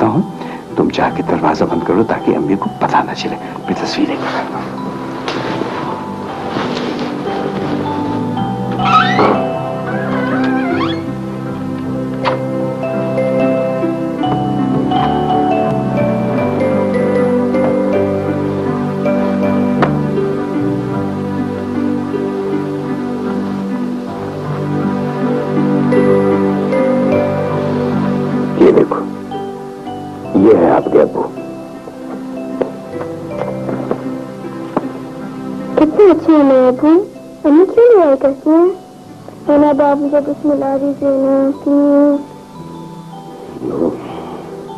करता हूँ, तुम जाके दरवाजा बंद करो ताकि अम्मी को पता न चले। मैं तस्वीरें करता हूँ। ये देखो, ये है आपके अब्बू। कितने अच्छे हैं मेरे अब्बू। अम्मी क्यों नहीं आया करती हैं? ना बाबू जब उसमें ला दीजिए ना प्लीज।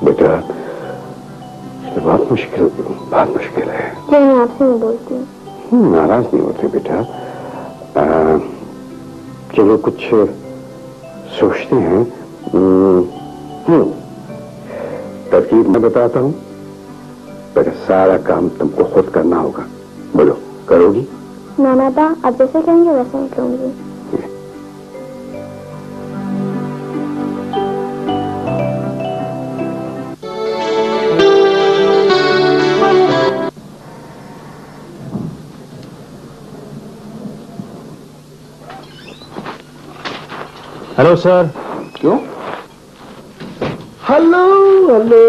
बेटा, बहुत मुश्किल है। क्या मैं आपसे नहीं बोलती हूँ? नाराज नहीं होते बेटा। चलो कुछ सोचते हैं। तरकीब मैं बताता हूँ, पर सारा काम तुमको खुद करना होगा। बोलो, करोगी? नाना दा, आप जैसे कहेंगे वैसे ही करूंगी। Hello sir. क्यों? हेलो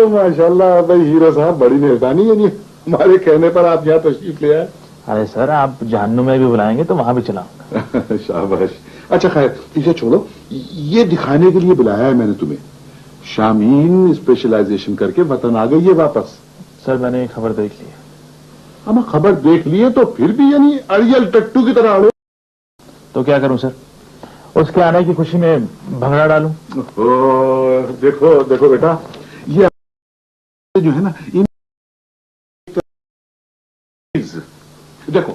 माशाल्लाह भाई हीरो साहब, बड़ी मेहरबानी। यानी हमारे कहने पर आप यहाँ तशरीफ ले आए। अरे सर, आप जहन्नुम में भी बुलाएंगे तो वहां भी चलाऊंगा। शाबाश। अच्छा खैर, इसे छोड़ो। ये दिखाने के लिए बुलाया है मैंने तुम्हें, शामीन स्पेशलाइजेशन करके वतन आ गई है वापस। सर मैंने खबर देख ली है। हम खबर देख लिए तो फिर भी यानी अड़ियल टट्टू की तरह अड़े। तो क्या करूं सर? उसके आने की खुशी में भंगड़ा डालूं? देखो देखो बेटा, ये जो है ना, देखो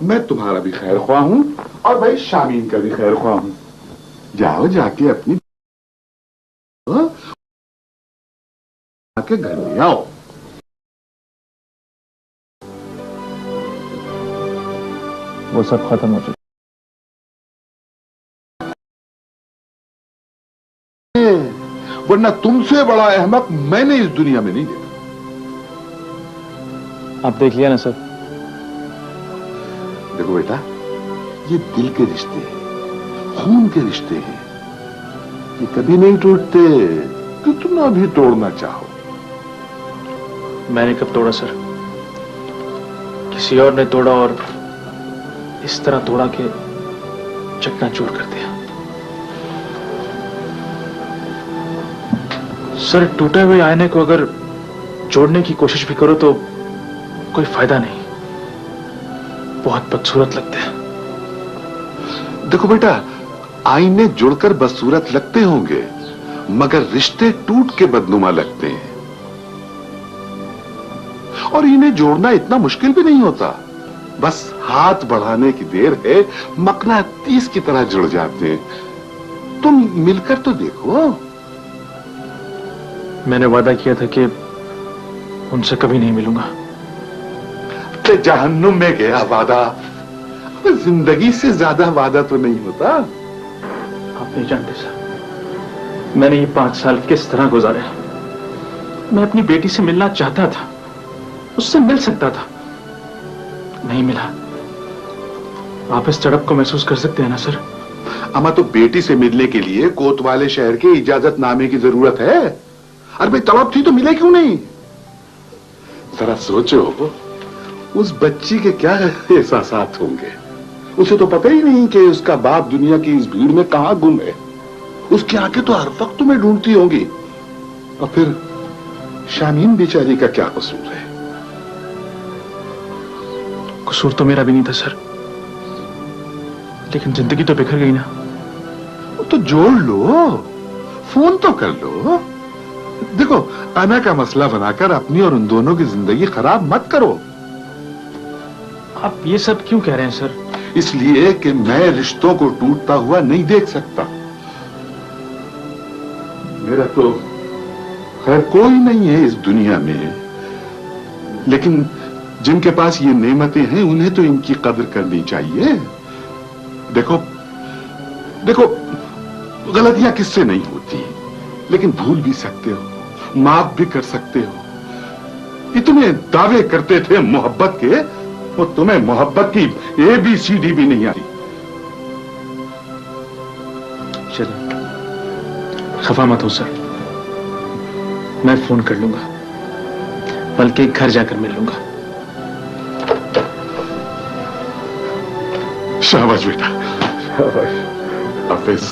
मैं तुम्हारा भी खैर ख्वाह हूं और भाई शामीन का भी खैर ख्वाह हूं। जाओ जाके अपनी आके घर में आओ। वो सब खत्म हो चुका। वरना तुमसे बड़ा अहमक मैंने इस दुनिया में नहीं देखा। आप देख लिया ना सर? देखो बेटा, ये दिल के रिश्ते हैं, खून के रिश्ते हैं, ये कभी नहीं टूटते, कितना भी तोड़ना चाहो। मैंने कब तोड़ा सर? किसी और ने तोड़ा और इस तरह तोड़ा कि चकनाचूर कर दिया। सर, टूटे हुए आईने को अगर जोड़ने की कोशिश भी करो तो कोई फायदा नहीं, बहुत बदसूरत लगते हैं। देखो बेटा, आईने जुड़कर बदसूरत लगते होंगे, मगर रिश्ते टूट के बदनुमा लगते हैं। और इन्हें जोड़ना इतना मुश्किल भी नहीं होता, बस हाथ बढ़ाने की देर है, मकनातीस की तरह जुड़ जाते हैं। तुम मिलकर तो देखो। मैंने वादा किया था कि उनसे कभी नहीं मिलूंगा। ते जहन्नुम में गया वादा। जिंदगी से ज्यादा वादा तो नहीं होता। आप नहीं जानते सर, मैंने ये 5 साल किस तरह गुजारे। मैं अपनी बेटी से मिलना चाहता था, उससे मिल सकता था, नहीं मिला। आप इस तड़प को महसूस कर सकते हैं ना सर? अमा, तो बेटी से मिलने के लिए कोतवाली शहर के इजाजतनामे की जरूरत है। अरे भाई, तड़प थी तो मिले क्यों नहीं? जरा सोचो, उस बच्ची के क्या एहसासात होंगे। उसे तो पता ही नहीं कि उसका बाप दुनिया की इस भीड़ में कहां गुम है। उसकी आंखें तो हर वक्त तुम्हें ढूंढती होंगी। और फिर शामीन बेचारी का क्या कसूर है? कसूर तो मेरा भी नहीं था सर, लेकिन जिंदगी तो बिखर गई ना। तो जोड़ लो, फोन तो कर लो। देखो, अना का मसला बनाकर अपनी और उन दोनों की जिंदगी खराब मत करो। आप ये सब क्यों कह रहे हैं सर? इसलिए कि मैं रिश्तों को टूटता हुआ नहीं देख सकता। मेरा तो खैर कोई नहीं है इस दुनिया में, लेकिन जिनके पास ये नेमतें हैं उन्हें तो इनकी कदर करनी चाहिए। देखो देखो, गलतियां किससे नहीं होती, लेकिन भूल भी सकते हो। माफ भी कर सकते हो। इतने दावे करते थे मोहब्बत के, वो तुम्हें मोहब्बत की ABCD भी नहीं आई। चलो खफा मत हो सर, मैं फोन कर लूंगा, बल्कि घर जाकर मिल लूंगा। शाबाश बेटा, शाबाश। हाफिज।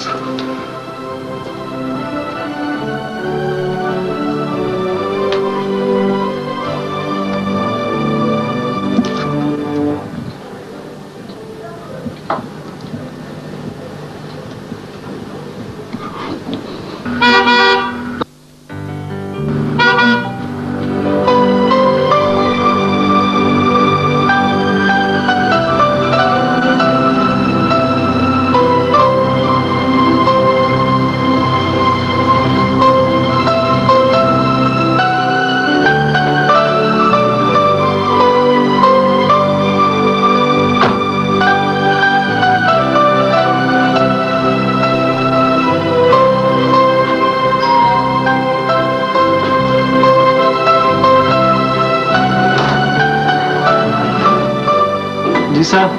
जी साहब,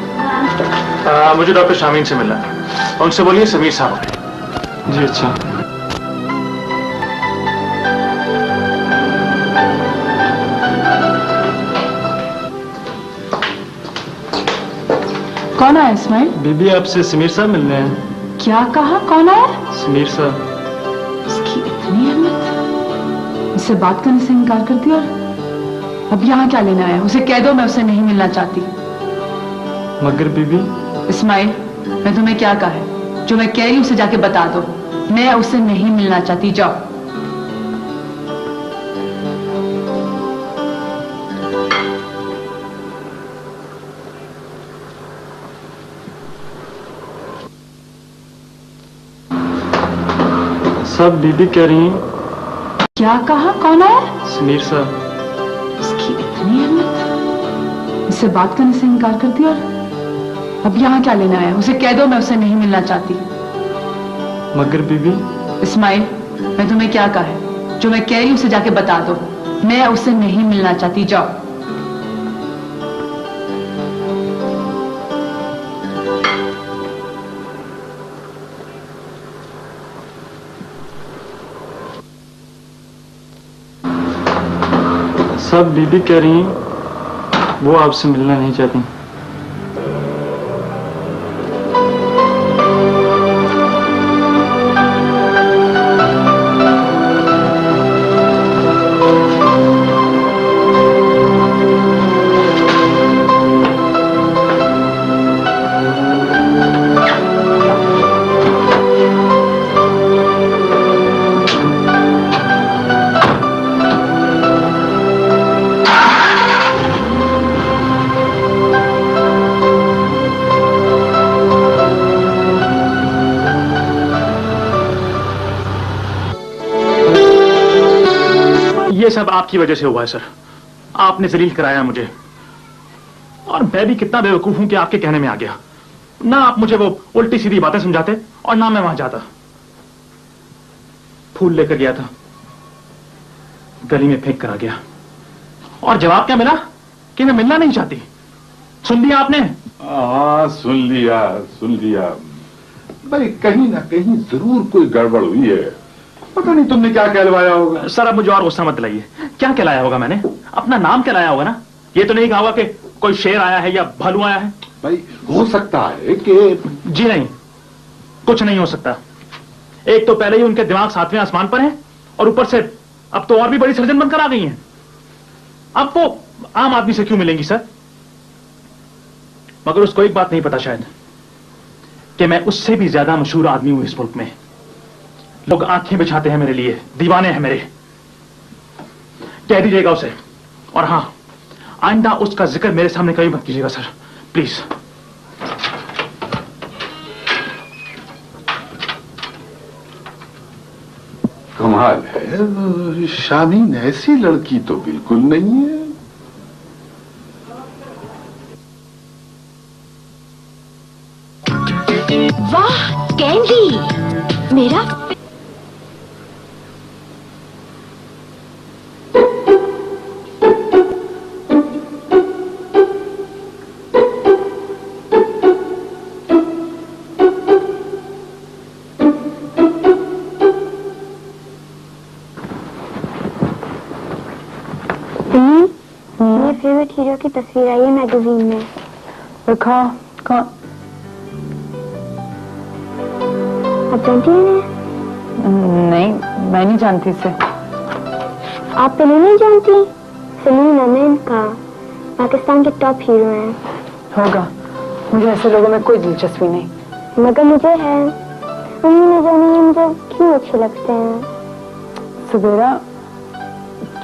मुझे डॉक्टर शामीन से मिलना है, उनसे बोलिए समीर साहब। जी अच्छा। कौन आया इस्माइल? बीबी आपसे समीर साहब मिलने हैं। क्या कहा? कौन आया? समीर साहब। इसकी इतनी अहमियत, इससे बात करने से इनकार कर दिया और अब यहाँ क्या लेने आया? उसे कह दो मैं उससे नहीं मिलना चाहती। मगर बीबी। इस्माइल, मैं तुम्हें क्या कहा है? जो मैं कह रही हूँ उसे जाके बता दो, मैं उससे नहीं मिलना चाहती। जाओ। सब बीबी कह रही हैं। क्या कहा? कौन आया? समीर साहब। इसकी इतनी अहमियत, इससे बात करने से इनकार कर दिया और अब यहाँ क्या लेने आया? उसे कह दो मैं उससे नहीं मिलना चाहती। मगर बीबी। इस्माइल, मैं तुम्हें क्या कहा है? जो मैं कह रही हूँ उसे जाके बता दो, मैं उससे नहीं मिलना चाहती। जाओ। सब बीबी कह रही हैं वो आपसे मिलना नहीं चाहती। ये सब आपकी वजह से हुआ है सर, आपने जलील कराया मुझे, और मैं भी कितना बेवकूफ हूं कि आपके कहने में आ गया। ना आप मुझे वो उल्टी सीधी बातें समझाते और ना मैं वहां जाता। फूल लेकर गया था, गली में फेंक कर आ गया, और जवाब क्या मिला कि मैं मिलना नहीं चाहती। सुन लिया आपने? हाँ सुन लिया भाई, कहीं ना कहीं जरूर कोई गड़बड़ हुई है। पता नहीं तुमने क्या कहलवाया होगा। सर अब मुझे और गुस्सा मत दिलाइए। क्या कहलाया होगा मैंने? अपना नाम कहलाया होगा ना। ये तो नहीं कहा होगा कि कोई शेर आया है या भालू आया है। भाई हो सकता है कि। जी नहीं, कुछ नहीं हो सकता। एक तो पहले ही उनके दिमाग 7वें आसमान पर है, और ऊपर से अब तो और भी बड़ी सर्जन बनकर आ गई हैं। अब वो आम आदमी से क्यों मिलेंगी सर? मगर उसको एक बात नहीं पता शायद कि मैं उससे भी ज्यादा मशहूर आदमी हूं इस मुल्क में। लोग आंखें बिछाते हैं मेरे लिए, दीवाने हैं मेरे। कह दीजिएगा उसे, और हां, आइंदा उसका जिक्र मेरे सामने कभी मत कीजिएगा सर, प्लीज। कमाल है, शामीन ऐसी लड़की तो बिल्कुल नहीं है। वाह कैंडी, मेरा मेरे फेवरेट हीरो की तस्वीर आई है मैगजीन में। देखो कौन? आप जानती हैं नहीं, मैं नहीं जानती इसे। आप पहले नहीं जानती? सलीम अमीन का पाकिस्तान के टॉप हीरो हैं। होगा, मुझे ऐसे लोगों में कोई दिलचस्पी नहीं। मगर मुझे है। अम्मी ने जानी है मुझे क्यों अच्छे लगते हैं। सुबेरा,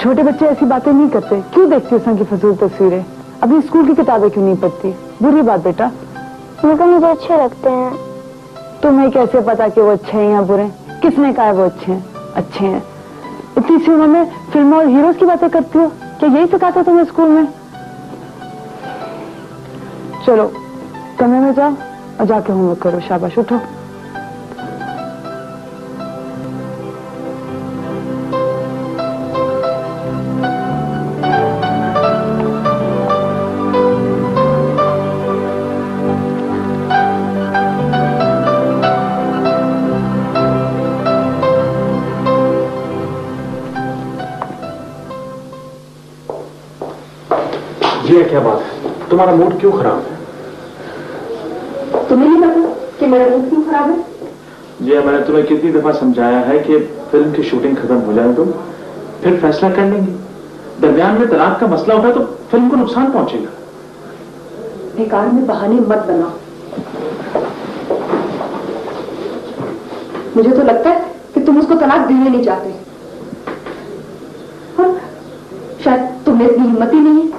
छोटे बच्चे ऐसी बातें नहीं करते। क्यों देखती हो की फजूल तस्वीरें? अभी स्कूल की किताबें क्यों नहीं पढ़ती? बुरी बात बेटा। मगर मुझे अच्छे लगते हैं। तुम्हें कैसे पता कि वो अच्छे हैं या बुरे? किसने कहा है वो अच्छे हैं? अच्छे हैं। इतनी सी उम्र में फिल्मों और हीरोज की बातें करती हो? क्या यही सिखाते तुम्हें स्कूल में? चलो कमरे में जाओ और जाके होमवर्क करो। शाबाश, उठो। ये क्या बात है? तुम्हारा मूड क्यों खराब है? तुम्हें नहीं पता कि मेरा मूड क्यों खराब है? जी, मैंने तुम्हें कितनी दफा समझाया है कि फिल्म की शूटिंग खत्म हो जाए तो फिर फैसला कर लेंगे। दरमियान में तलाक का मसला उठा तो फिल्म को नुकसान पहुंचेगा। बेकार में बहाने मत बनाओ। मुझे तो लगता है कि तुम उसको तलाक देना नहीं चाहते। हाँ, शायद तुम्हें इतनी हिम्मत ही नहीं है।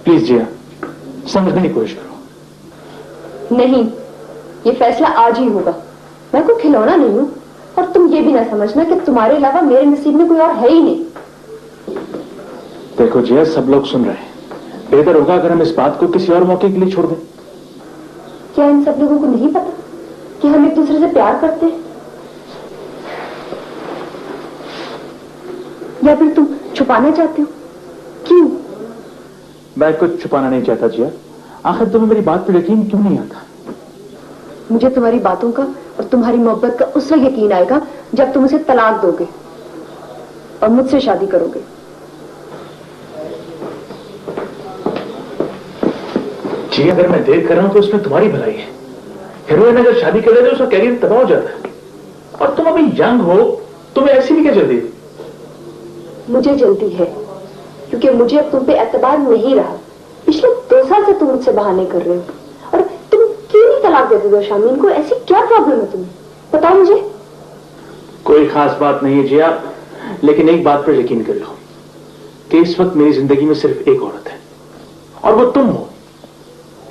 प्लीज जिया, समझने की कोशिश करो। नहीं, ये फैसला आज ही होगा। मैं कोई खिलौना नहीं हूं और तुम ये भी ना समझना कि तुम्हारे अलावा मेरे नसीब में कोई और है ही नहीं। देखो जिया, सब लोग सुन रहे हैं। बेहतर होगा अगर हम इस बात को किसी और मौके के लिए छोड़ दें। क्या इन सब लोगों को नहीं पता कि हम एक दूसरे से प्यार करते हैं? या फिर तुम छुपाना चाहते हो? क्यों? मैं कुछ छुपाना नहीं चाहता जिया। आखिर तुम्हें मेरी बात पर यकीन क्यों नहीं आता? मुझे तुम्हारी बातों का और तुम्हारी मोहब्बत का उस वक्त यकीन आएगा जब तुम उसे तलाक दोगे और मुझसे शादी करोगे। जी, अगर मैं देर कर रहा हूं तो उसमें तुम्हारी भलाई है। हीरोइन अगर शादी कर लेते उसका कैरियर तबाह हो जाता है। और तुम अभी यंग हो, तुम्हें ऐसी भी क्या जल्दी? मुझे जल्दी है क्योंकि मुझे अब तुम पे एतबार नहीं रहा। पिछले 2 साल से तुम मुझसे बहाने कर रहे हो। और तुम क्यों नहीं तलाक देते हो शामीन को? ऐसी क्या प्रॉब्लम है तुम्हें? बताओ मुझे। कोई खास बात नहीं है जिया, लेकिन एक बात पर यकीन कर लो कि इस वक्त मेरी जिंदगी में सिर्फ एक औरत है और वो तुम हो।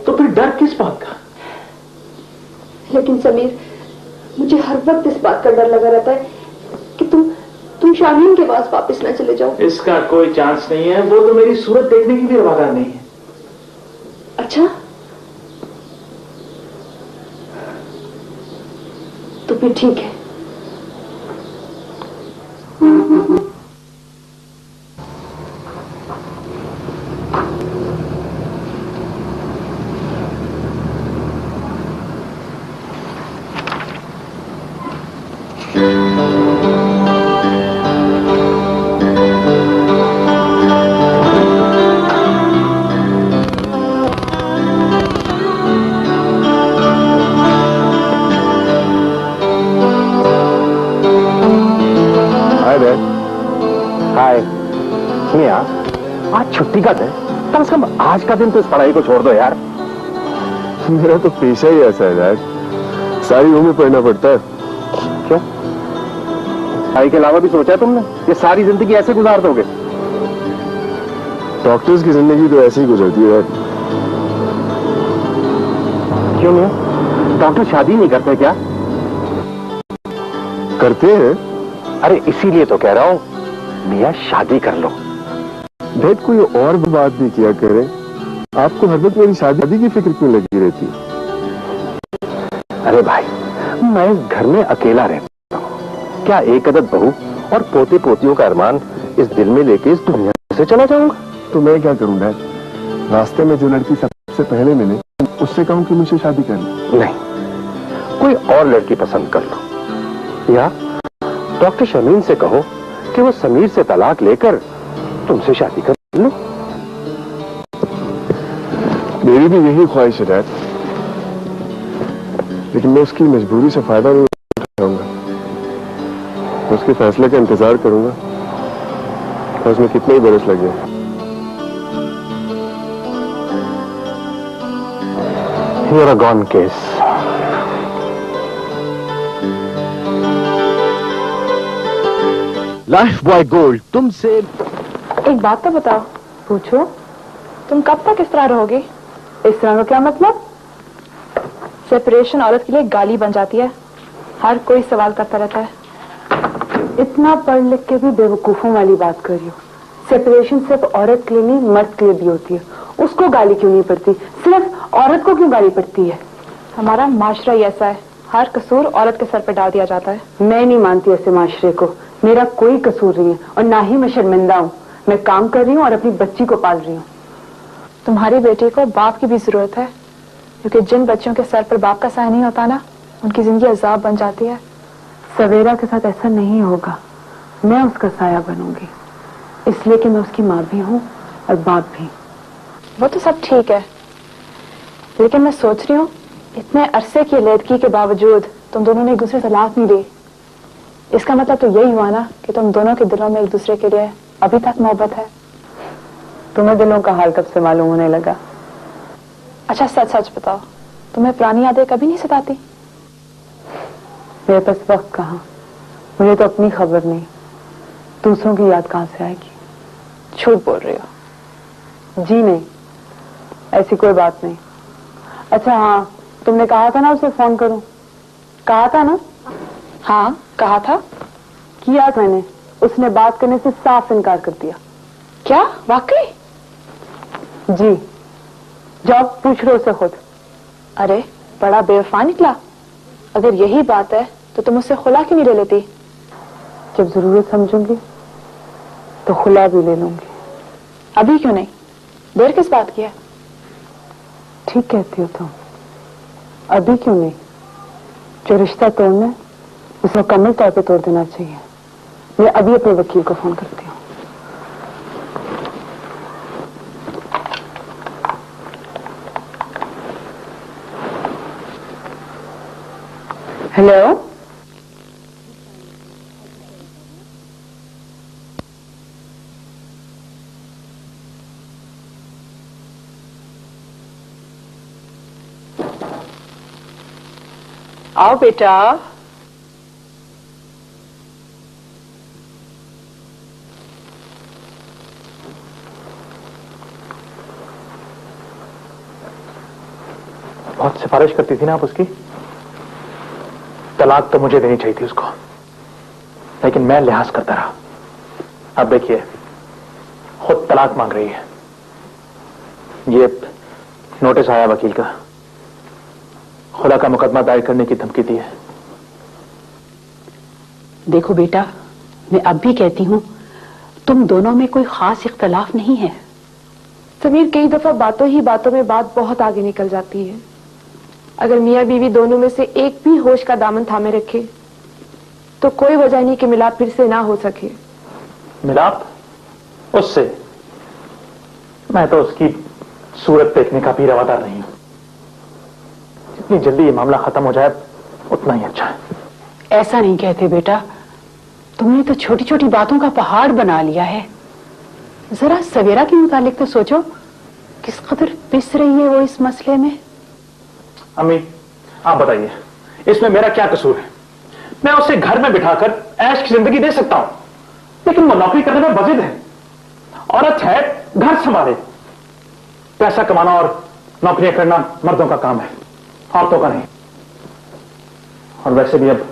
तो फिर डर किस बात का? लेकिन समीर, मुझे हर वक्त इस बात का डर लगा रहता है कि तुम शामीन के पास वापस ना चले जाओ। इसका कोई चांस नहीं है। वो तो मेरी सूरत देखने की भी रवादार नहीं है। अच्छा, तो फिर ठीक है। आज छुट्टी का दिन, कम से कम आज का दिन तो इस पढ़ाई को छोड़ दो यार। मेरा तो पेशा ही ऐसा है यार, सारी उम्र पढ़ना पड़ता है। क्या पढ़ाई के अलावा भी सोचा है तुमने? ये सारी जिंदगी ऐसे गुजार दोगे? डॉक्टर्स की जिंदगी तो ऐसे ही गुजरती है यार। क्यों नहीं? डॉक्टर शादी नहीं करते क्या? करते हैं। अरे इसीलिए तो कह रहा हूं, मियां शादी कर लो। डेट कोई और बात नहीं किया करे, आपको हर वक्त मेरी शादी की फिक्र क्यों लगी रहती है? अरे भाई, मैं इस घर में अकेला रहता हूं। क्या एक अदद बहू और पोते पोतियों का अरमान इस दिल में लेके इस दुनिया से चला जाऊंगा? तो मैं क्या करूं डैड? रास्ते में जो लड़की सबसे पहले मिले उससे कहूं कि मुझे शादी करनी? नहीं, कोई और लड़की पसंद कर लो, या डॉक्टर शमीन से कहो कि वो समीर से तलाक लेकर तुमसे शादी कर लो। मेरी भी यही ख्वाहिश है डैड, लेकिन मैं उसकी मजबूरी से फायदा नहीं उठाऊंगा। मैं उसके फैसले का इंतजार करूंगा और उसमें कितने ही बरस लगे। You're a gone case. Life boy gold तुमसे एक बात तो बताओ, पूछो। तुम कब तक इस तरह रहोगे? इस तरह का क्या मतलब? सेपरेशन औरत के लिए गाली बन जाती है, हर कोई सवाल करता रहता है। इतना पढ़ लिख के भी बेवकूफों वाली बात कर रही हो। सेपरेशन सिर्फ औरत के लिए नहीं, मर्द के लिए भी होती है। उसको गाली क्यों नहीं पड़ती? सिर्फ औरत को क्यों गाली पड़ती है? हमारा माशरा ही ऐसा है, हर कसूर औरत के सर पे डाल दिया जाता है। मैं नहीं मानती ऐसे माशरे को। मेरा कोई कसूर नहीं है और ना ही मैं शर्मिंदा हूँ। मैं काम कर रही हूँ और अपनी बच्ची को पाल रही हूँ। तुम्हारी बेटी को बाप की भी जरूरत है, क्योंकि जिन बच्चों के सर पर बाप का साया नहीं होता ना, उनकी जिंदगी अजाब बन जाती है। सवेरा के साथ ऐसा नहीं होगा। मैं उसका साया बनूंगी, इसलिए कि मैं उसकी माँ भी हूँ और बाप भी। वो तो सब ठीक है, लेकिन मैं सोच रही हूँ इतने अरसे की लेदगी के बावजूद तुम दोनों ने एक दूसरे से तलाक नहीं दी। इसका मतलब तो यही हुआ ना कि तुम दोनों के दिलों में एक दूसरे के लिए अभी तक मोहब्बत है। तुम्हें दिलों का हाल कब से मालूम होने लगा? अच्छा सच सच बताओ, तुम्हें पुरानी यादें कभी नहीं सताती? मेरे पास वक्त कहाँ, मुझे तो अपनी खबर नहीं, दूसरों की याद कहाँ से आएगी? झूठ बोल रही हो। जी नहीं, ऐसी कोई बात नहीं। अच्छा हाँ, तुमने कहा था ना उसे फोन करूं, कहा था ना? हाँ कहा था। किया मैंने, उसने बात करने से साफ इनकार कर दिया। क्या वाकई? जी, जाओ पूछ लो उसे खुद। अरे बड़ा बेवफा निकला। अगर यही बात है तो तुम उससे खुला क्यों नहीं ले लेती? जब जरूरत समझूंगी तो खुला भी ले लूंगी। अभी क्यों नहीं? देर किस बात की है? ठीक कहती हो तुम, अभी क्यों नहीं? जो रिश्ता तोड़ना है उसे मुकम्मल तौर पे तोड़ देना चाहिए। मैं अभी अपने वकील को फोन करती हूँ। हेलो, आओ बेटा। बहुत सिफारिश करती थी ना आप उसकी। तलाक तो मुझे देनी चाहिए थी उसको, लेकिन मैं लिहाज करता रहा। अब देखिए, खुद तलाक मांग रही है। ये नोटिस आया वकील का, खुला का मुकदमा दायर करने की धमकी दी है। देखो बेटा, मैं अब भी कहती हूँ, तुम दोनों में कोई खास इख्तलाफ नहीं है। समीर, कई दफा बातों ही बातों में बात बहुत आगे निकल जाती है। अगर मियाँ बीवी दोनों में से एक भी होश का दामन थामे रखे तो कोई वजह नहीं कि मिलाप फिर से ना हो सके। मिलाप उससे? मैं तो उसकी सूरत देखने का भी रवादार नहीं हूं। जितनी जल्दी ये मामला खत्म हो जाए उतना ही अच्छा है। ऐसा नहीं कहते बेटा, तुमने तो छोटी छोटी बातों का पहाड़ बना लिया है। जरा सवेरा के मुतालिक तो सोचो, किस कदर पिस रही है वो इस मसले में। अम्मी आप बताइए, इसमें मेरा क्या कसूर है? मैं उसे घर में बिठाकर ऐश की जिंदगी दे सकता हूं, लेकिन वो नौकरी करने में बजिद है। औरत है, घर संभाले। पैसा कमाना और नौकरियां करना मर्दों का काम है, औरतों का नहीं। और वैसे भी अब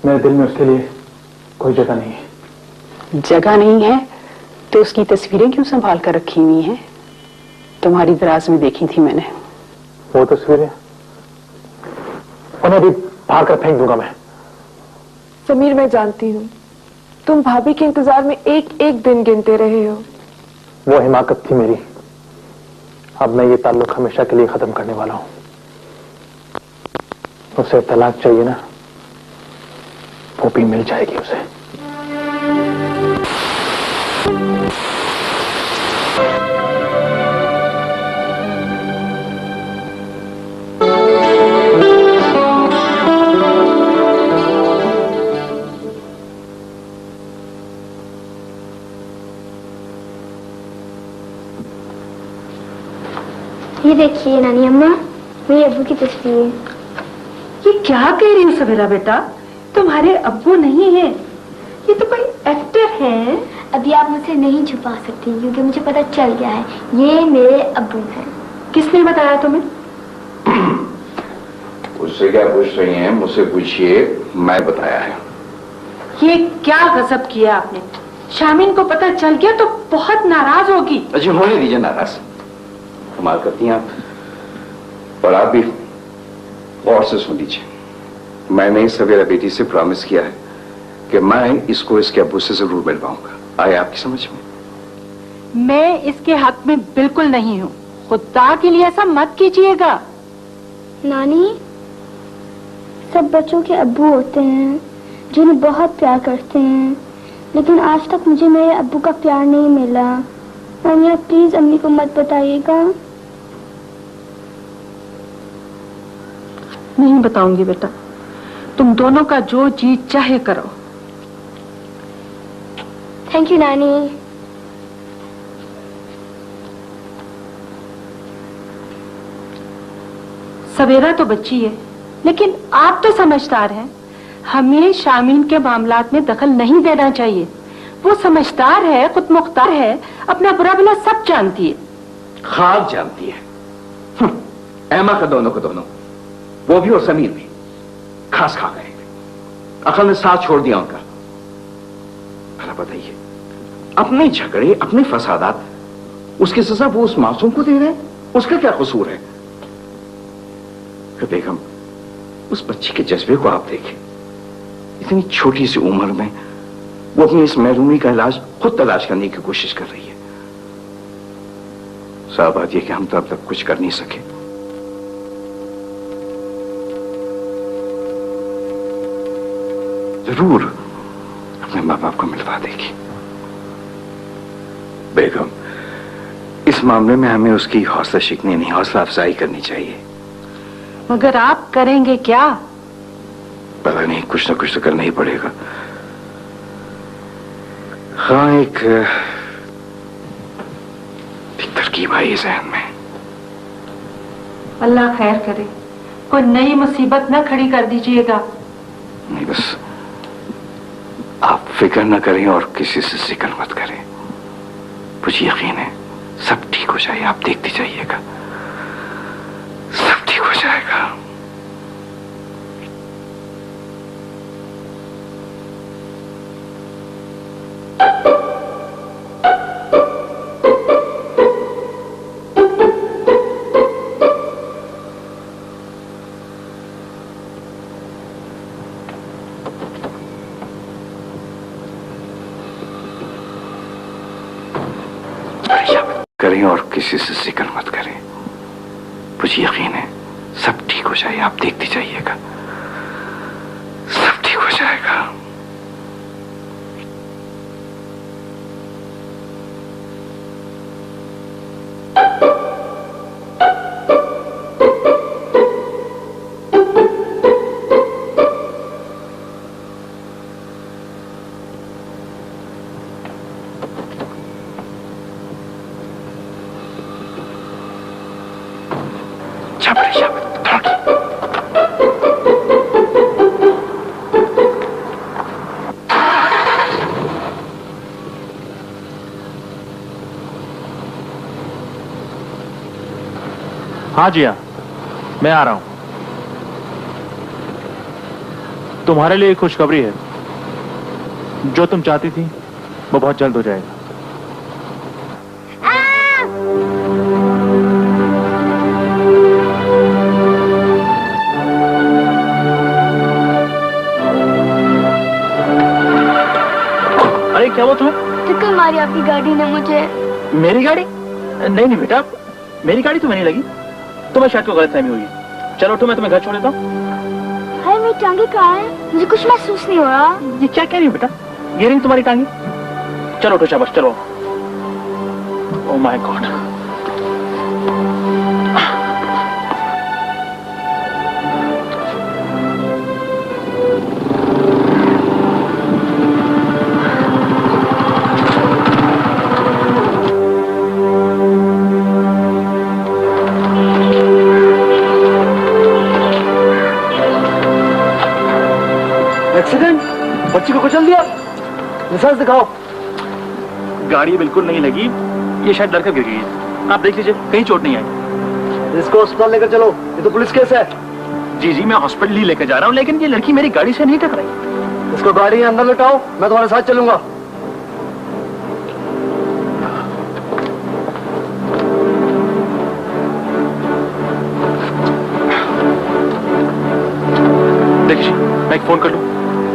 मेरे दिल में उसके लिए कोई जगह नहीं है। जगह नहीं है तो उसकी तस्वीरें क्यों संभाल कर रखी हुई हैं? तुम्हारी दराज में देखी थी मैंने। वो तस्वीरें, उन्हें भी फाड़ कर फेंक दूंगा मैं। समीर, मैं जानती हूँ तुम भाभी के इंतजार में एक एक दिन गिनते रहे हो। वो हिमाकत थी मेरी, अब मैं ये ताल्लुक हमेशा के लिए खत्म करने वाला हूं। उसे तलाक चाहिए ना, वो भी मिल जाएगी उसे। ये देखिए नानी अम्मा, मेरे अब्बू की तस्वीर। ये क्या कह रही हो सवेरा बेटा? तुम्हारे अब्बू नहीं है, ये तो कोई एक्टर है। अभी आप मुझसे नहीं छुपा सकती क्योंकि मुझे पता चल गया है, ये मेरे अब्बू हैं। किसने बताया तुम्हें? उससे क्या पूछ रही हैं? मुझसे पूछिए, मैं बताया है। ये क्या गजब किया आपने? शामीन को पता चल गया तो बहुत नाराज होगी। अच्छा होने दीजिए नाराज, कमाल करती हैं आप। और आप भी गौर से सुन लीजिए, मैंने सवेरा बेटी से प्रॉमिस किया है कि मैं इसको इसके अब्बू से जरूर मिलवाऊंगा। आए आपकी समझ में? मैं इसके हक में बिल्कुल नहीं हूँ, खुदा के लिए ऐसा मत कीजिएगा। नानी, सब बच्चों के अब्बू होते हैं जिन्हें बहुत प्यार करते हैं, लेकिन आज तक मुझे मेरे अब्बू का प्यार नहीं मिला। अम्मी प्लीज अम्मी को मत बताइएगा। नहीं बताऊंगी बेटा, तुम दोनों का जो जी चाहे करो। थैंक यू नानी। सवेरा तो बच्ची है, लेकिन आप तो समझदार हैं। हमें शामीन के मामलात में दखल नहीं देना चाहिए। वो समझदार है, खुद मुख्तार है, अपना बुरा भला सब जानती है। खाक जानती है। एमा का दोनों, वो भी और समीर भी खास खा गए, अकल ने साथ छोड़ दिया उनका। भला बताइए, अपने झगड़े, अपने फसादात, उसकी सजा वो उस मासूम को दे रहे हैं? उसका क्या कसूर है? बेगम, उस बच्ची के जज्बे को आप देखें। इतनी छोटी सी उम्र में वो अपनी इस महरूमी का इलाज खुद तलाश करने की कोशिश कर रही है। साफ बात यह कि हम तो अब तक कुछ कर नहीं सके। जरूर अपने माँ बाप को मिलवा देगी। बेगम, इस मामले में हमें उसकी हौसला शिकनी नहीं, हौसला अफजाई करनी चाहिए। मगर आप करेंगे क्या? पता नहीं, कुछ ना कुछ तो करना ही पड़ेगा। हाँ, एक तरकीब आई जहन में। अल्लाह खैर करे, कोई नई मुसीबत ना खड़ी कर दीजिएगा। नहीं, बस आप फिक्र न करें और किसी से जिक्र मत करें। मुझे यकीन है सब ठीक हो जाए, आप देखते जाइएगा, सब ठीक हो जाएगा। करें और किसी से जिक्र मत करें। मुझे यकीन है सब ठीक हो जाए, आप देखते जाइएगा, सब ठीक हो जाएगा। हाँ जी हाँ, मैं आ रहा हूं। तुम्हारे लिए एक खुशखबरी है। जो तुम चाहती थी वो बहुत जल्द हो जाएगा। अरे क्या हुआ तुम्हें? टक्कर मारी आपकी गाड़ी ने मुझे। मेरी गाड़ी? नहीं नहीं बेटा, मेरी गाड़ी तुम्हें नहीं लगी, तुम्हें शायद कोई गलतफहमी हुई है। चलो उठो, मैं तुम्हें घर छोड़ देता हूँ। हाय, मेरी टांगे कहाँ है? मुझे कुछ महसूस नहीं हो रहा। ये क्या कह रही हो बेटा? ये रही तुम्हारी टांगे। चलो उठो शाबाश, चलो। Oh my God. एक्सीडेंट? बच्ची को कुचल दिया? लाइसेंस दिखाओ। गाड़ी बिल्कुल नहीं लगी, ये शायद लड़का गिर गई है। आप देख लीजिए, कहीं चोट नहीं आई। इसको अस्पताल लेकर चलो, ये तो पुलिस केस है। जी जी, मैं हॉस्पिटल ही लेकर जा रहा हूँ, लेकिन ये लड़की मेरी गाड़ी से नहीं टकराई। इसको गाड़ी के अंदर लटाओ, मैं तुम्हारे साथ चलूंगा। देखिए, मैं एक फोन कर लूं?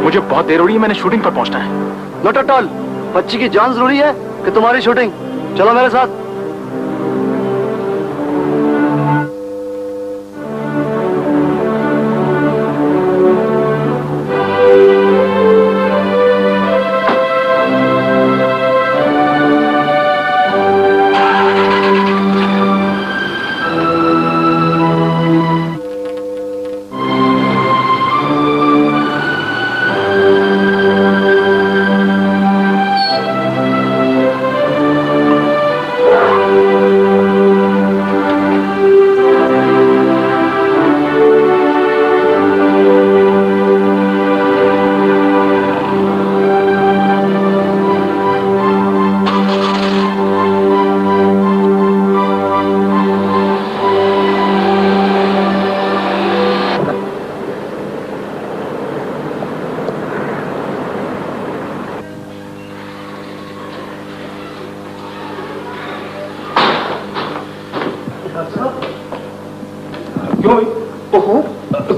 मुझे बहुत देर हो रही है, मैंने शूटिंग पर पहुंचना है। नॉट एट ऑल, बच्ची की जान जरूरी है कि तुम्हारी शूटिंग। चलो मेरे साथ।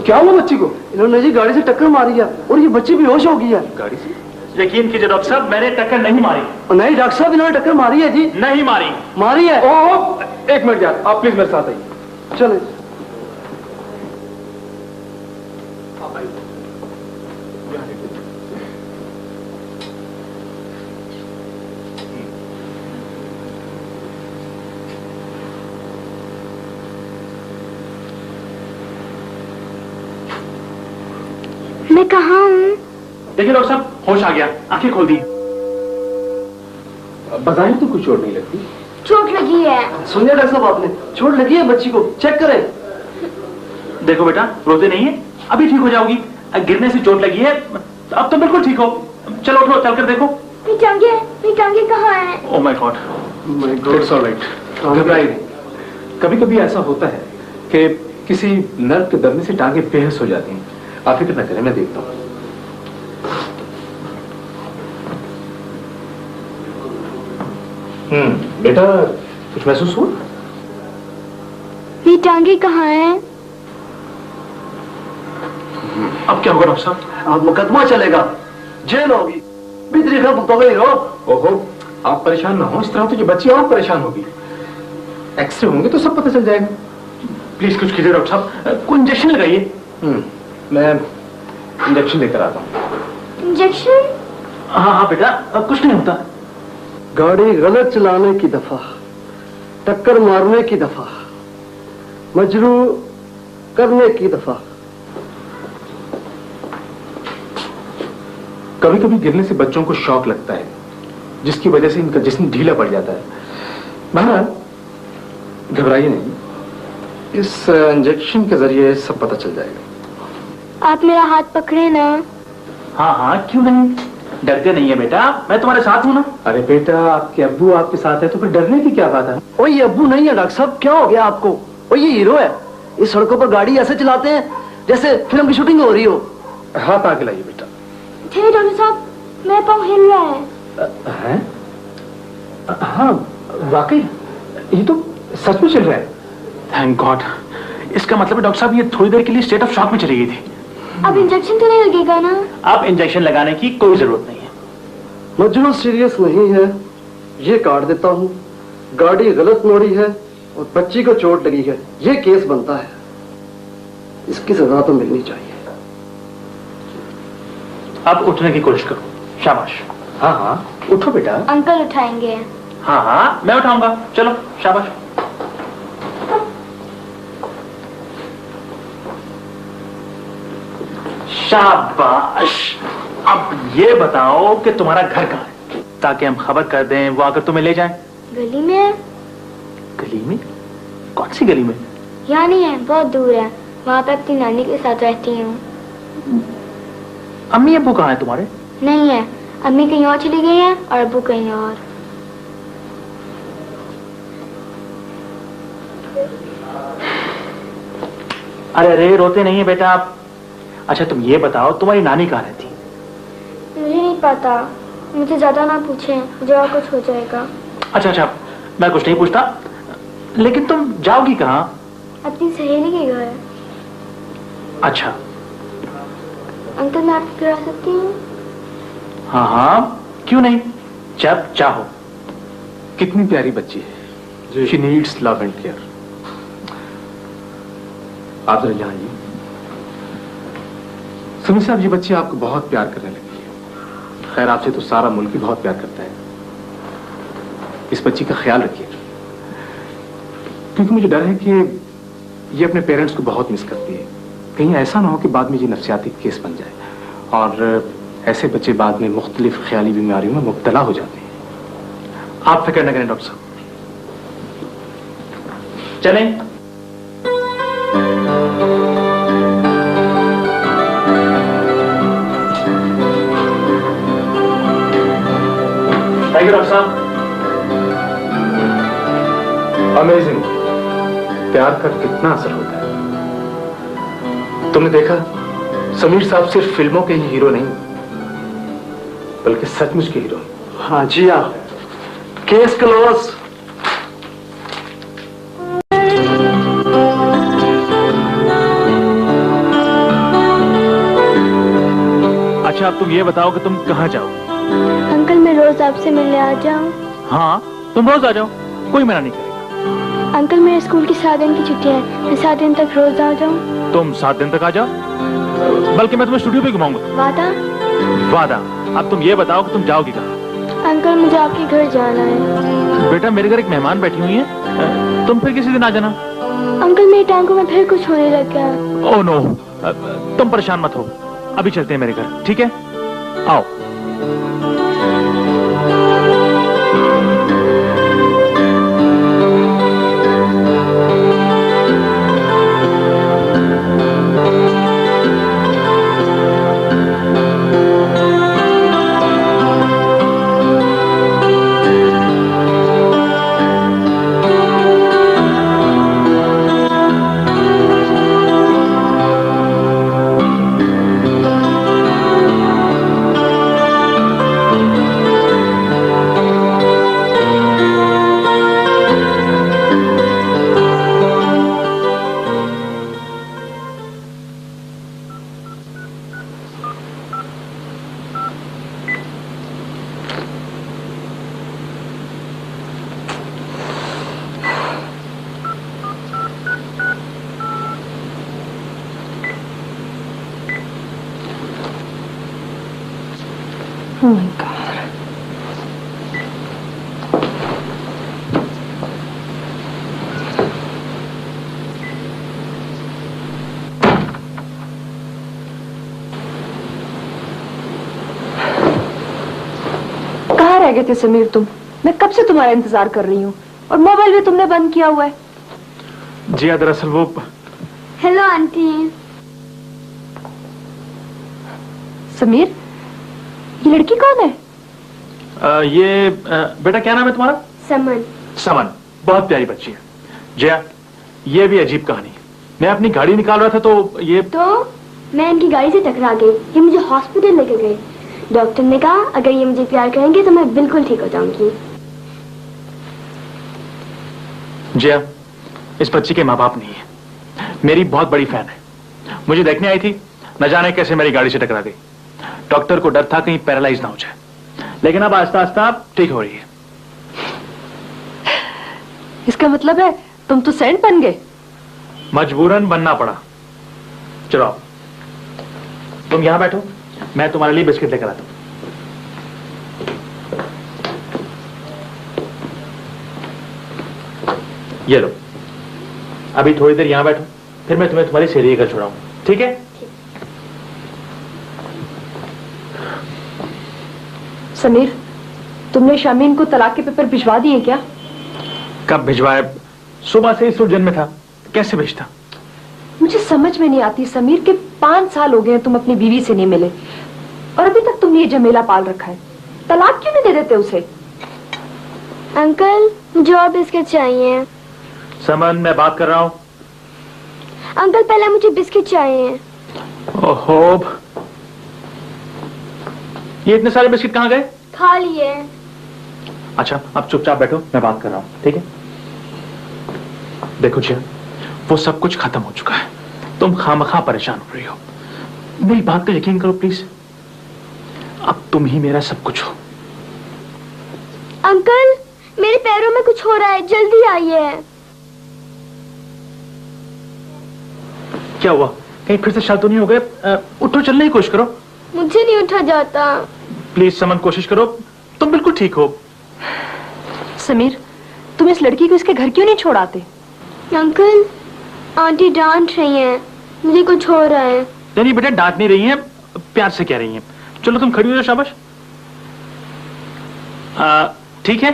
क्या हुआ बच्ची को? इन्होंने जी गाड़ी से टक्कर मारी है और ये बच्ची बेहोश हो गई है। गाड़ी से? यकीन कीजिए डॉक्टर साहब, मैंने टक्कर नहीं मारी। नहीं डॉक्टर साहब, इन्होंने टक्कर मारी है जी। नहीं मारी। मारी है। ओह, एक मिनट यार, आप प्लीज मेरे साथ आइए। चले। मैं कहाँ हूँ? देखिए डॉक्टर साहब, होश आ गया, आंखें खोल दी। बजाय तो कुछ चोट नहीं लगती। चोट लगी है। सुनिए डॉक्टर साहब, आपने चोट लगी है बच्ची को, चेक करें। देखो बेटा, रोते नहीं है, अभी ठीक हो जाओगी। गिरने से चोट लगी है, अब तो बिल्कुल ठीक हो। चलो उठो, चलकर देखो। मेरी टांगे कहाँ है? Oh my God. My God, it's alright, घबराइए नहीं। कभी कभी ऐसा होता है कि किसी नर्व के दर्द से टांगे बेहोश हो जाती हैं। आप फिक्र न करें, मैं देखता हूँ। बेटा, कुछ महसूस हुआ? मेरी टांगे कहाँ है? अब क्या होगा डॉक्टर साहब? अब मुकदमा चलेगा, जेल होगी, भीतरी का भुगतोगे ही रहो। ओहो, आप परेशान ना हो, इस तरह तो ये बच्ची और परेशान होगी। एक्सरे होंगे तो सब पता चल जाएगा। प्लीज कुछ कीजिए डॉक्टर साहब, कोई इंजेक्शन लगाइए। मैं इंजेक्शन लेकर आता हूँ। इंजेक्शन? हाँ हाँ बेटा, अब कुछ नहीं होता। गाड़ी गलत चलाने की दफा, टक्कर मारने की दफा, मजरू करने की दफा। कभी कभी गिरने से बच्चों को शॉक लगता है, जिसकी वजह से इनका जिस्म ढीला पड़ जाता है। बहरहाल घबराइए नहीं, इस इंजेक्शन के जरिए सब पता चल जाएगा। आप मेरा हाथ पकड़े ना। हाँ हाँ, क्यों नहीं, डरते नहीं है बेटा, मैं तुम्हारे साथ हूँ ना। अरे बेटा, आपके अब्बू आपके साथ है तो फिर डरने की क्या बात है? ओ ये अब्बू नहीं है डॉक्टर साहब, क्या हो गया आपको? ओ ये हीरो है, इस सड़कों पर गाड़ी ऐसे चलाते हैं जैसे फिल्म की शूटिंग हो रही हो। हाथ आगे लाइए बेटा। थे डॉक्टर साहब, मेरा पाँव हिल रहा है। हैं? हाँ वाकई, ये तो सच में चल रहा है। Thank God. इसका मतलब है डॉक्टर साहब, ये थोड़ी देर के लिए स्टेट ऑफ शॉक में चली गई थी। अब इंजेक्शन तो नहीं लगेगा ना? अब इंजेक्शन लगाने की कोई जरूरत नहीं है। मजनू सीरियस नहीं है, ये काट देता हूँ। गाड़ी गलत मोड़ी है और बच्ची को चोट लगी है, ये केस बनता है। इसकी सजा तो मिलनी चाहिए। अब उठने की कोशिश करो, शाबाश। हाँ हाँ उठो बेटा। अंकल उठाएंगे। हाँ हाँ मैं उठाऊंगा, चलो शाबाश। शाबाश। अब ये बताओ कि तुम्हारा घर कहाँ है, ताकि हम खबर कर दें, वो आकर तुम्हें ले जाएं। गली में। गली में? कौन सी गली में? यहाँ नहीं है, बहुत दूर है, वहाँ पे अपनी नानी के साथ रहती हूँ। अम्मी अब्बू कहाँ है तुम्हारे? नहीं है, अम्मी कहीं और चली गई है और अब्बू कहीं और। अरे अरे रोते नहीं है बेटा आप। अच्छा तुम ये बताओ तुम्हारी नानी कहाँ रहती? मुझे नहीं पता, मुझे ज्यादा ना पूछें, जो कुछ हो जाएगा। अच्छा अच्छा मैं कुछ नहीं पूछता, लेकिन तुम जाओगी कहाँ? अपनी सहेली के घर। अच्छा अंकल मैं आपके घर आ सकती हूँ? हाँ हाँ क्यों नहीं, जब चाहो। कितनी प्यारी बच्ची है, she needs love and care. आप जरा यहाँ आइए। समीर साहब, ये बच्ची आपको बहुत प्यार करने लगी है। खैर आपसे तो सारा मुल्क ही बहुत प्यार करता है। इस बच्ची का ख्याल रखिए, क्योंकि मुझे डर है कि ये अपने पेरेंट्स को बहुत मिस करती है। कहीं ऐसा ना हो कि बाद में ये नफ्सियाती केस बन जाए, और ऐसे बच्चे बाद में मुख्तलिफ ख्याली बीमारियों में मुब्तला हो जाते हैं। आप फिक्र न करें डॉक्टर साहब, चलें। थैंक यू डॉक्टर साहब। अमेजिंग, प्यार का कितना असर होता है। तुमने देखा, समीर साहब सिर्फ फिल्मों के ही हीरो नहीं, बल्कि सचमुच के हीरो। हाँ जी हाँ, केस क्लोज। अच्छा अब तुम ये बताओ कि तुम कहाँ जाओ? अंकल मैं रोज आपसे मिलने आ जाऊं? हाँ तुम रोज आ जाओ, कोई मना नहीं करेगा। अंकल मेरे स्कूल की 7 दिन की छुट्टी है, मैं 7 दिन तक रोज आ जाऊं? तुम 7 दिन तक आ जाओ, बल्कि मैं तुम्हें स्टूडियो पे घुमाऊंगा। वादा? वादा। अब तुम ये बताओ कि तुम जाओगी कहाँ? अंकल मुझे आपके घर जाना है। बेटा मेरे घर एक मेहमान बैठी हुई है, तुम फिर किसी दिन आ जाना। अंकल मेरी टांगों में फिर कुछ होने लग गया। ओह नो, तुम परेशान मत हो, अभी चलते हैं मेरे घर, ठीक है? आओ। Oh my God. कहाँ रह गए थे समीर तुम? मैं कब से तुम्हारा इंतजार कर रही हूँ, और मोबाइल भी तुमने बंद किया हुआ है। जी हाँ, दरअसल वो। Hello aunty. समीर, ये लड़की कौन है? बेटा क्या नाम है तुम्हारा? समन। समन, बहुत प्यारी बच्ची है। जया, ये भी अजीब कहानी। मैं अपनी गाड़ी निकाल रहा था तो ये। तो मैं इनकी गाड़ी से टकरा गई, ये मुझे हॉस्पिटल लेके गए। डॉक्टर ने कहा अगर ये मुझे प्यार करेंगे तो मैं बिल्कुल ठीक हो जाऊंगी। जया, इस बच्ची के माँ बाप नहीं है, मेरी बहुत बड़ी फैन है, मुझे देखने आई थी, न जाने कैसे मेरी गाड़ी से टकरा गई। डॉक्टर को डर था कहीं पैरालाइज ना हो जाए, लेकिन अब आस्ता आस्ता ठीक हो रही है। इसका मतलब है तुम तो सेंट बन गए? मजबूरन बनना पड़ा। चलो तुम यहां बैठो, मैं तुम्हारे लिए बिस्किट लेकर आता हूं। ये लो, अभी थोड़ी देर यहां बैठो, फिर मैं तुम्हें तुम्हारी सहेली का छोड़ाऊं, ठीक है? समीर, तुमने शामीन को तलाक के पेपर भिजवा दिए क्या? कब भिजवाए? सुबह से इस उलझन में था, कैसे भेजता? मुझे समझ में नहीं आती समीर कि 5 साल हो गए तुम अपनी बीवी से नहीं मिले और अभी तक तुमने ये झमेला पाल रखा है। तलाक क्यों नहीं दे देते उसे? अंकल, मुझे और बिस्किट चाहिए। समन, मैं बात कर रहा हूँ। अंकल, पहले मुझे बिस्किट चाहिए। ओहो, ये इतने सारे बिस्किट कहाँ गए? खा लिए। अच्छा, अब चुपचाप बैठो, मैं बात कर रहा हूँ, ठीक है? देखो जिया, वो सब कुछ खत्म हो चुका है, तुम खामखा परेशान हो रही हो। मेरी बात का यकीन करो प्लीज, अब तुम ही मेरा सब कुछ हो। अंकल, मेरे पैरों में कुछ हो रहा है, जल्दी आइए। क्या हुआ? कहीं फिर से शाल तो नहीं हो गए? उठो, चलने की कोशिश करो। मुझे नहीं उठा जाता। प्लीज समन, कोशिश करो, तुम बिल्कुल ठीक हो। समीर, तुम इस लड़की को इसके घर क्यों नहीं छोड़ाते? अंकल, आंटी डांट रही हैं, मुझे कुछ हो रहा है। नहीं बेटा, डांट नहीं रही हैं, प्यार से कह रही हैं। चलो तुम खड़ी हो जाओ, शाबाश। ठीक है?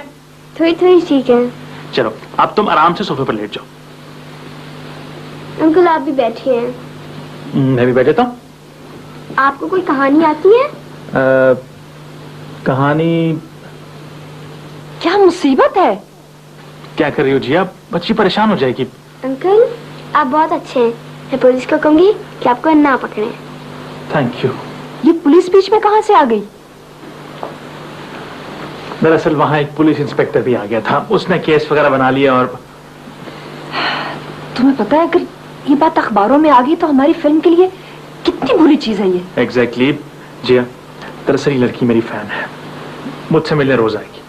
थोड़ी थोड़ी ठीक है। चलो, अब तुम आराम से सोफे पर लेट जाओ। अंकल, आप भी बैठिए। मैं भी बैठता हूँ। आपको कोई कहानी आती है? कहानी? क्या मुसीबत है? क्या कर रही हो जिया? बच्ची परेशान हो जाएगी। अंकल, आप बहुत अच्छे हैं, मैं पुलिस को कहूंगी कि आपको ना पकड़े। Thank you. ये पुलिस बीच में कहां से आ गई? दरअसल वहां एक पुलिस इंस्पेक्टर भी आ गया था, उसने केस वगैरह बना लिया। और तुम्हें पता है, अगर ये बात अखबारों में आ गई तो हमारी फिल्म के लिए कितनी बुरी चीज है ये। एग्जैक्टली जिया, दरअसल ये लड़की मेरी फैन है, मुझसे मिलने रोज आएगी।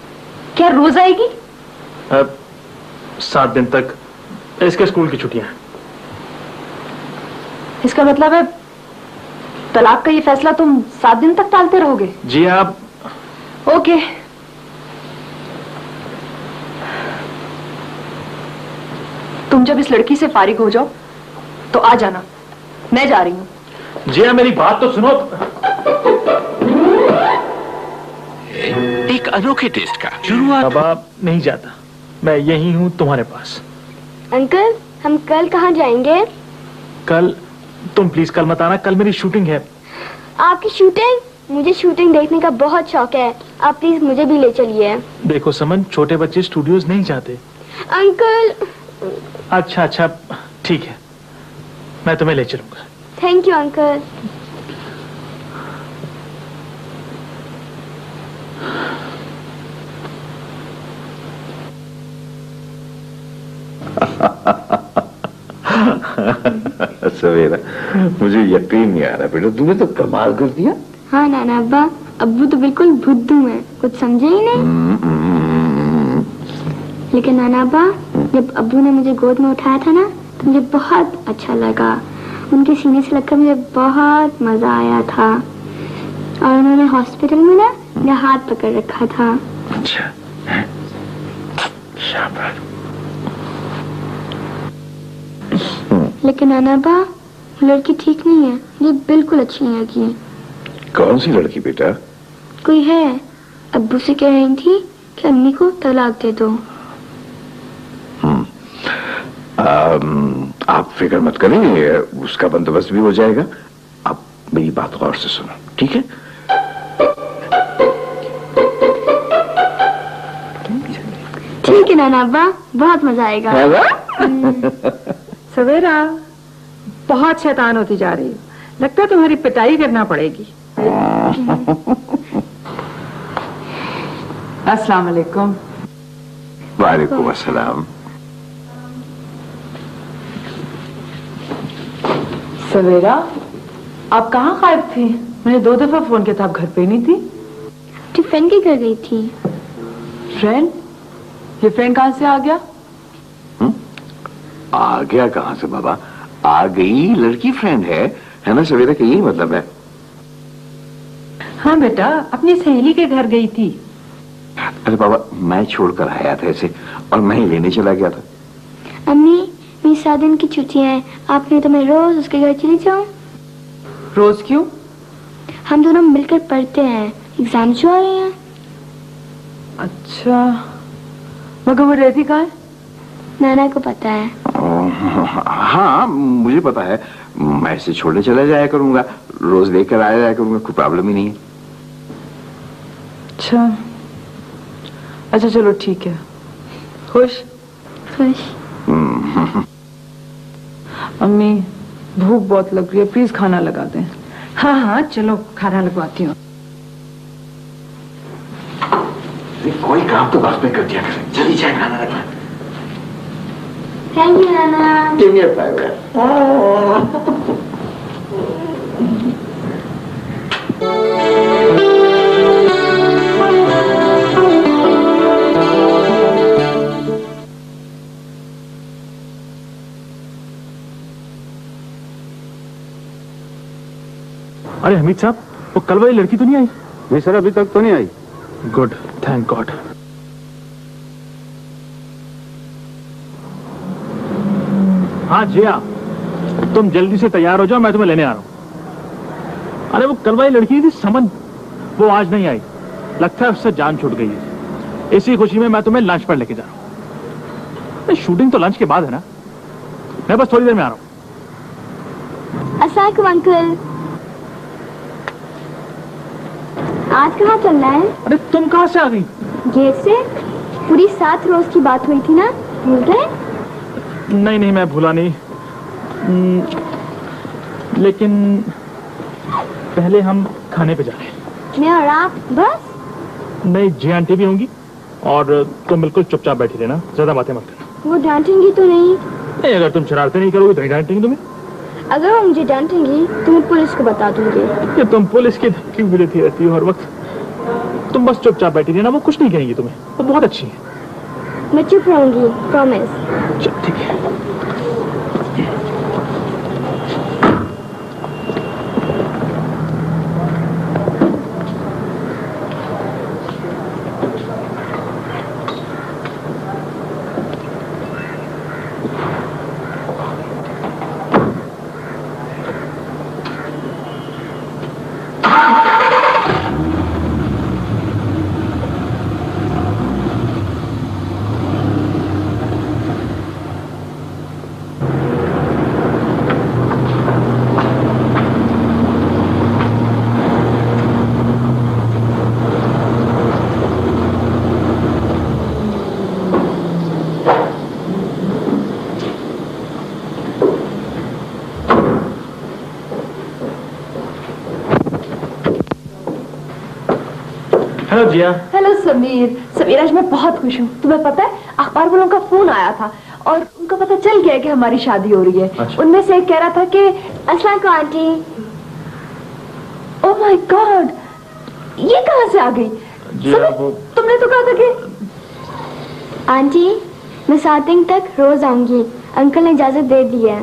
क्या रोज आएगी? 7 दिन तक, इसके स्कूल की छुट्टियां हैं। इसका मतलब है तलाक का ये फैसला तुम 7 दिन तक टालते रहोगे? जी आप। ओके, तुम जब इस लड़की से फारिग हो जाओ तो आ जाना, मैं जा रही हूं। जी मेरी बात तो सुनो। एक अनोखे टेस्ट का शुरुआत। अब आप नहीं जाता, मैं यही हूं तुम्हारे पास। अंकल, हम कल कहाँ जाएंगे? कल? तुम प्लीज कल मत आना, कल मेरी शूटिंग है। आपकी शूटिंग? मुझे शूटिंग देखने का बहुत शौक है, आप प्लीज मुझे भी ले चलिए। देखो समन, छोटे बच्चे स्टूडियोज नहीं जाते। अंकल। अच्छा अच्छा, ठीक है, मैं तुम्हें ले चलूंगा। Thank you uncle. सवेरा, मुझे यकीन नहीं आ रहा बेटा, तूने तो कमाल कर दिया। हाँ नाना अब्बा, अब्बू तो बिल्कुल बुद्धू हैं, कुछ समझे ही नहीं। लेकिन नाना अब्बा, जब अब्बू ने मुझे गोद में उठाया था ना, तो मुझे बहुत अच्छा लगा। उनके सीने से लगकर मुझे बहुत मजा आया था। और उन्होंने हॉस्पिटल में ना मेरा हाथ पकड़ रखा था। अच्छा, शाबाश। लेकिन नाना अब्बा, लड़की ठीक नहीं है, मुझे बिल्कुल अच्छी नहीं लगी। कौन सी लड़की बेटा? कोई है, अब्बू से कह रही थी कि अम्मी को तलाक दे दो। आप फिक्र मत करें, उसका बंदोबस्त भी हो जाएगा। आप मेरी बात गौर से सुनो, ठीक है? ठीक है नाना अब्बा, बहुत मजा आएगा। सवेरा, बहुत शैतान होती जा रही हो, लगता है तुम्हारी पिटाई करना पड़ेगी। अस्सलाम वालेकुम। वालेकुम अस्सलाम। सवेरा, आप कहाँ गायब थी? मैंने 2 दफा फोन किया था, आप घर पे नहीं थी। अपनी फ्रेंड के घर गई थी। फ्रेंड? ये फ्रेंड कहाँ से आ गया? आ गया कहां से बाबा, आ गई लड़की फ्रेंड है ना सवेरा, का यही मतलब है? हाँ बेटा, अपनी सहेली के घर गई थी। अरे बाबा, मैं छोड़कर आया था इसे, और मैं ही लेने चला गया था। अम्मी, मेरी 7 दिन की छुट्टियां हैं, आपने तो मैं रोज उसके घर चली जाऊं। रोज क्यों? हम दोनों मिलकर पढ़ते हैं, एग्जाम जो आ रहे हैं। अच्छा, मगर वो रहती कहाँ है? नाना को पता है। हाँ मुझे पता है, मैं इसे छोड़ने चला जाया करूंगा, रोज लेकर आया जाया करूंगा, कोई प्रॉब्लम ही नहीं है। अच्छा चलो ठीक है। खुश? खुश। अम्मी भूख बहुत लग रही है, प्लीज खाना लगा दें। हाँ हाँ चलो खाना लगवाती हूँ। कोई काम तो वक्त में कर दिया करें, जल्दी चाय खाना रखना। Thank you Nana. Give me a favor. अरे हमीद साहब, वो कल वाली लड़की तो नहीं आई? नहीं सर, अभी तक तो नहीं आई। Good, thank God. हाँ जिया, तुम जल्दी से तैयार हो जाओ, मैं तुम्हें लेने आ रहा हूं। अरे वो कल वाली लड़की थी समन, वो आज नहीं आई, लगता है उससे जान छूट गई है। इसी खुशी में मैं तुम्हें लंच पर लेके जा रहा हूं। शूटिंग तो लंच के बाद है ना, मैं बस थोड़ी देर में आ रहा हूं। अस्सलाम वालेकुम अंकल। आज कहाँ चलना है? अरे तुम कहाँ से आ गई? गेट से। पूरी 7 रोज की बात हुई थी ना, भूल गए? नहीं नहीं, मैं भूला नहीं, लेकिन पहले हम खाने पे जा रहे हैं। मैं और आप बस? नहीं, जी आंटी भी होंगी, और तुम बिल्कुल चुपचाप बैठी रहना, ज्यादा बातें मत करना। वो डांटेंगी तो नहीं? नहीं, अगर तुम शरारतें नहीं करोगे तो नहीं डांटेंगी तुम्हें। अगर वो मुझे डांटेंगी तो मैं पुलिस को बता दूंगी। ये तुम पुलिस की धमकी भी देती रहती हो हर वक्त। तुम बस चुपचाप बैठी रहना, वो कुछ नहीं कहेंगी तुम्हें, वो बहुत अच्छी है। मैं चुप रहूंगी, प्रॉमिस। चल ठीक है। हेलो जिया। हेलो समीर। समीर, आज मैं बहुत खुश हूँ। तुम्हें पता है, अखबार वालों का फोन आया था और उनको पता चल गया कि हमारी शादी हो रही है। अच्छा। उनमें से एक कह रहा था कि अस्सलाम वालेकुम आंटी। ओह माय गॉड, ये कहाँ से आ गई? तुमने तो कहा था कि आंटी, मैं 7 दिन तक रोज आऊंगी, अंकल ने इजाजत दे दी है।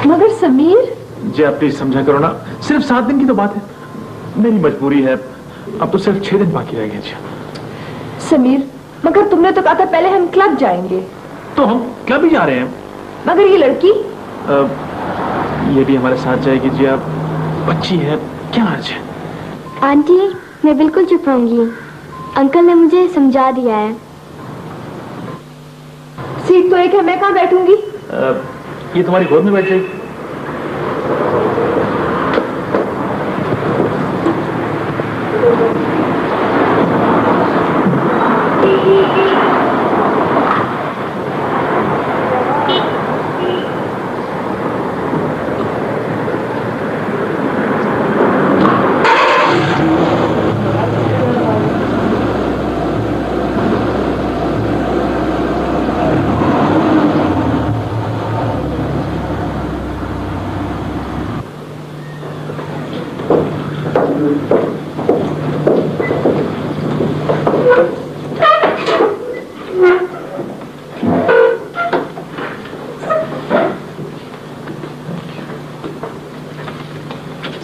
मगर समीर। जी आप प्लीज समझा करो ना, सिर्फ 7 दिन की तो बात है, मेरी मजबूरी है, अब तो सिर्फ 6 दिन बाकी रह गए। जी समीर, मगर तुमने तो कहा था पहले हम क्लब जाएंगे। तो हम क्लब ही जा रहे हैं। मगर ये लड़की? ये भी हमारे साथ जाएगी। जी आप, बच्ची है, क्या अर्ज है? आंटी, मैं बिल्कुल चुप रहूंगी, अंकल ने मुझे समझा दिया है। सीट तो एक है, मैं कहाँ बैठूंगी? ये तुम्हारी गोद में बैठ जाएगी।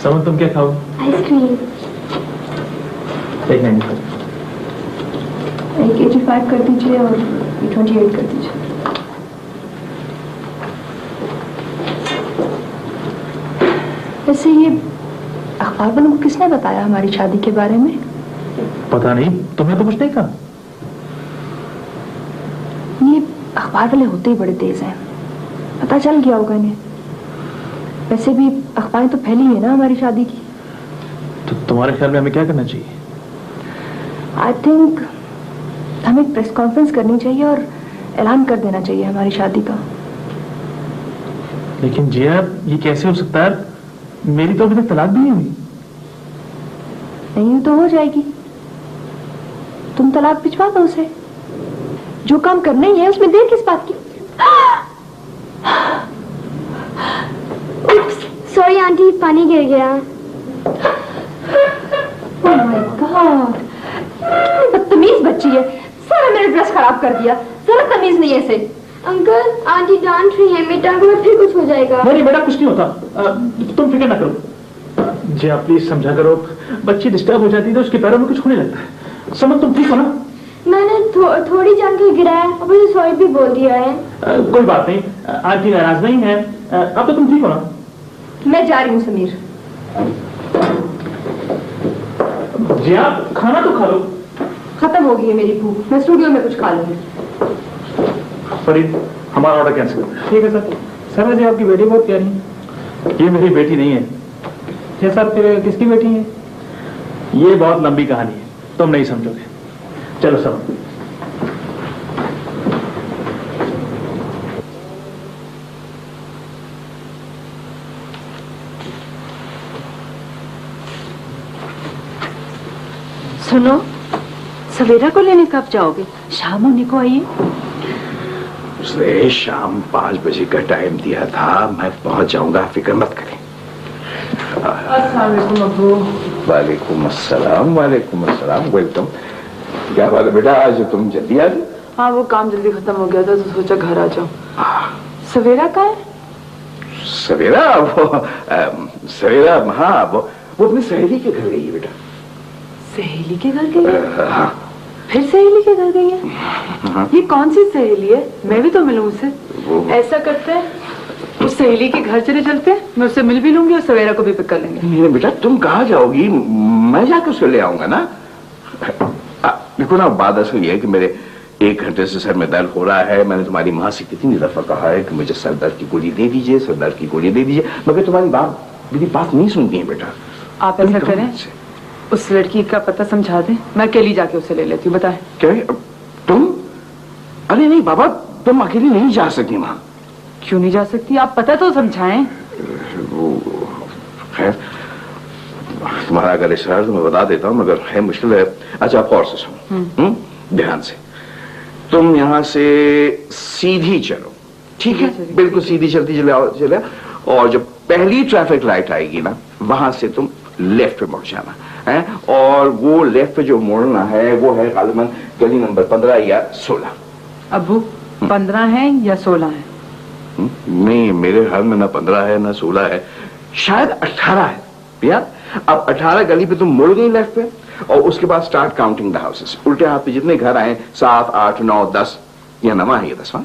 समन, तुम क्या खाओ? आइसक्रीम। एक नहीं। एक 85 कर दीजिए और 28 कर दीजिए। वैसे ये अखबार वालों को किसने बताया हमारी शादी के बारे में? पता नहीं, तुमने तो कुछ नहीं कहा। ये अखबार वाले होते ही बड़े तेज हैं, पता चल गया होगा इन्हें। वैसे भी अखबारें तो फैली है ना हमारी शादी की। तो तुम्हारे ख्याल में हमें क्या करना चाहिए? आई थिंक हमें एक प्रेस कॉन्फ्रेंस करनी चाहिए और ऐलान कर देना चाहिए हमारी शादी का। लेकिन जिया, ये कैसे हो सकता है? मेरी तो अभी तक तलाक भी नहीं हुई। नहीं तो हो जाएगी, तुम तलाक भिजवा दो उसे। जो काम करना ही है उसमें देर किस बात की? सॉरी आंटी, पानी गिर गया। ओह माय गॉड, कितनी बदतमीज बच्ची है, सारा मेरा ड्रेस खराब कर दिया। जरा तमीज नहीं है इसे। अंकल, आंटी डांट रही है, मेरी टांग में फिर कुछ हो जाएगा। नहीं बेटा, कुछ नहीं होता, तुम फिक्र ना करो। जी आप प्लीज समझा करो, बच्ची डिस्टर्ब हो जाती है तो उसके पैरों में कुछ होने लगता है। समझ, तुम ठीक हो ना? मैंने थोड़ी जानकर गिराया और मुझे सॉरी भी बोल दिया है। कोई बात नहीं, आंटी नाराज नहीं है। अब तो तुम ठीक हो ना? मैं जा रही हूँ समीर। जी आप खाना तो खा लो। खत्म हो गई है मेरी भूख, मैं स्टूडियो में कुछ खा लूंगी। फरीद, हमारा ऑर्डर कैंसिल करो। ठीक है सर। सर वैसे आपकी बेटी बहुत प्यारी है। ये मेरी बेटी नहीं है। ये सर तेरे किसकी बेटी है? ये बहुत लंबी कहानी है, तुम नहीं समझोगे। चलो सब। सुनो, सवेरा को लेने कब जाओगे? शाम होने को आई है। उसने शाम 5 बजे का टाइम दिया था, मैं पहुंच जाऊंगा, फिक्र मत करें। अस्सलाम वालेकुम अब्बू। वालेकुम अस्सलाम, वालेकुम अस्सलाम, वेलकम। क्या बात है बेटा, आज तुम जल्दी आ गई? हाँ, वो काम जल्दी खत्म हो गया था तो सोचा घर आ जाओ। सवेरा कहाँ है? सवेरा सवेरा हाँ, वो अपनी सहेली के घर गई है बेटा। सहेली के घर गई है? हाँ। फिर सहेली के घर गई है? ये कौन सी सहेली है? मैं भी तो मिलूं उससे। ऐसा करते हैं, उस सहेली के घर चले चलते हैं, मैं उससे मिल भी लूंगी और सवेरा को भी पिक कर लेंगे। नहीं बेटा, तुम कहाँ जाओगी? मैं जाकर उसको ले आऊंगा ना। देखो ना, बात ऐसी है कि मेरे 1 घंटे से सर में दर्द हो रहा है। मैंने तुम्हारी माँ से कितनी दफा कहा है कि मुझे सर दर्द की गोली दे दीजिए, सर दर्द की गोली दे दीजिए, मगर तुम्हारी मेरी बात नहीं सुनती है बेटा। आप ऐसा करें, उस लड़की का पता समझा दें, मैं अकेली जाके उसे ले लेती हूँ। बताएं। क्या तुम? अरे नहीं बाबा, तुम अकेली नहीं जा सकती वहां। क्यों नहीं जा सकती? आप पता तो समझाएं। खैर, तुम्हारा अगर इशारा है तो मैं बता देता हूँ, मगर है मुश्किल है। अच्छा, आप और से सुनो ध्यान से। तुम यहाँ से सीधी चलो, ठीक है? बिल्कुल सीधी चलती चले, और जब पहली ट्रैफिक लाइट आएगी ना, वहां से तुम लेफ्ट पे मुड़ जाना है। और वो लेफ्ट पे जो मुड़ना है वो है गालिबन गली नंबर 15 या 16। अब्बू, 15 है या 16 है? नहीं, मेरे ख्याल में ना 15 है ना 16 है, शायद 18 है यार। अब 18 गली पे तुम मुड़ गई लेफ्ट पे, और उसके बाद स्टार्ट काउंटिंग द हाउसेस। उल्टे हाथ पे जितने घर आए, 7, 8, 9, 10, या 9 है, ये 10वां।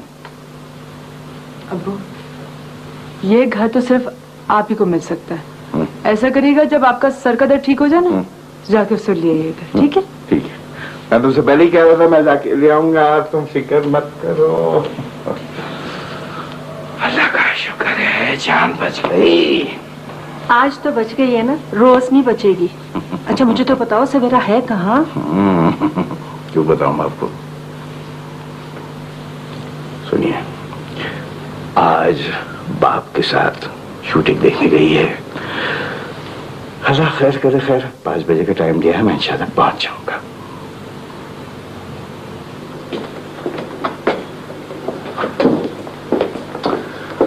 अब्बू, ये घर तो सिर्फ आप ही को मिल सकता है। ऐसा करिएगा, जब आपका सर का दर्द ठीक हो जाए ना, जाके उससे ले आइएगा। ठीक है? ठीक है। मैं तुमसे पहले ही कह रहा था, मैं जाके ले आऊंगा, तुम फिक्र मत करो। अल्लाह का शुक्र है, जान बच गई। आज तो बच गई है ना, रोज नहीं बचेगी। अच्छा मुझे तो बताओ, सवेरा है कहाँ? क्यों बताऊं आपको? सुनिए, आज बाप के साथ शूटिंग देखने गई है। अल्लाह खैर करे। खैर, 5 बजे का टाइम दिया है, मैं इंशाल्लाह पहुंच जाऊंगा।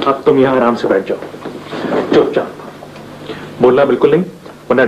अब तुम यहाँ आराम से बैठ जाओ, चुपचाप, बोलना बिल्कुल नहीं, वरना